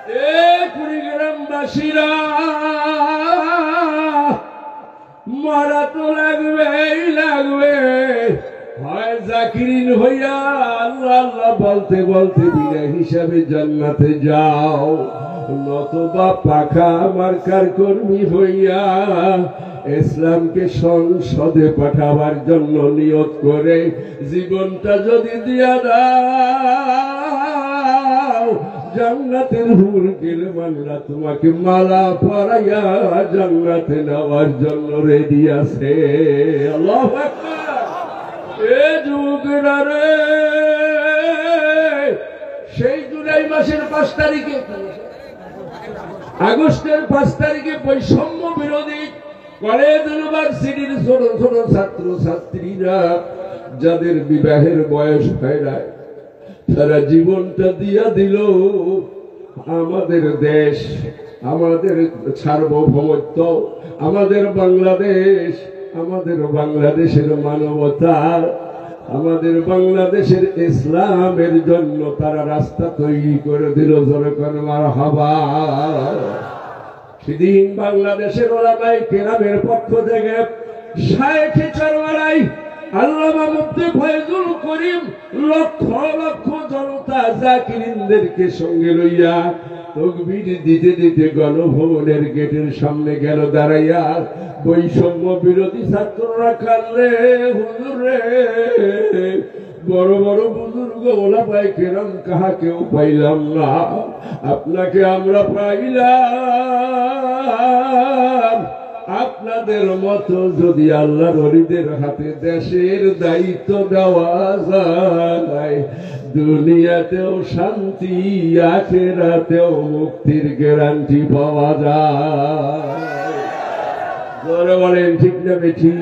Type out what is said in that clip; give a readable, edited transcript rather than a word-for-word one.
এ কুড়িগ্রামবাসীরা মারা তো লাগবেই লাগবে, হয় জাকিরিন হইয়া আল্লাহ আল্লাহ বলতে বলতে বিনা হিসাবে জান্নাতে যাও, নতবা পাখা মার্কার কর্মী হইয়া ইসলামকে সংসদে পাঠাবার জন্য নিয়ত করে জীবনটা যদি দিয়া দাও, জান্নাতের হুর গিলমানরা তোমাকে মালা পরাইয়া জান্নাতে নেওয়ার জন্য রেডি আছে। আল্লাহু আকবার। এ যুবকেরা রে, সেই জুলাই মাসের 5 তারিখে, আগস্টের 5 তারিখে বৈষম্য বিরোধী কলেজ ইউনিভার্সিটির ছোট ছোট ছাত্র ছাত্রীরা যাদের বিবাহের বয়স হয় না, তারা জীবনটা দিয়া দিল আমাদের দেশ, আমাদের সার্বভৌমত্ব, আমাদের বাংলাদেশ, আমাদের বাংলাদেশের মানবতা, আমাদের বাংলাদেশের ইসলামের জন্য তারা রাস্তা তৈরি করে দিল। জোরে করে মারহাবা। সেদিন বাংলাদেশের ওলামায়ে কেরামের পক্ষ থেকে শায়েখে চরমরাই আল্লামা মুফতি ফয়জুল করিম লক্ষ লক্ষ জনতা জাকিরিনদেরকে সঙ্গে লইয়া তাকবীর দিতে দিতে গণভবনের গেটের সামনে গেল দাঁড়াইয়া। বৈষম্য বিরোধী ছাত্ররা কাঁদলে, হুজুর রে, বড় বড় বুজুর্গ ওলামায়ে কেরাম কাহাকেও পাইলাম না, আপনাকে আমরা পাইলাম। আপনাদের মতো যদি আল্লাহর ওলিদের হাতে দেশের দায়িত্ব দেওয়া যায়, দুনিয়াতেও শান্তি, আখিরাতেও মুক্তির গ্যারান্টি পাওয়া যায়। বলেন ঠিক না বেঠিক?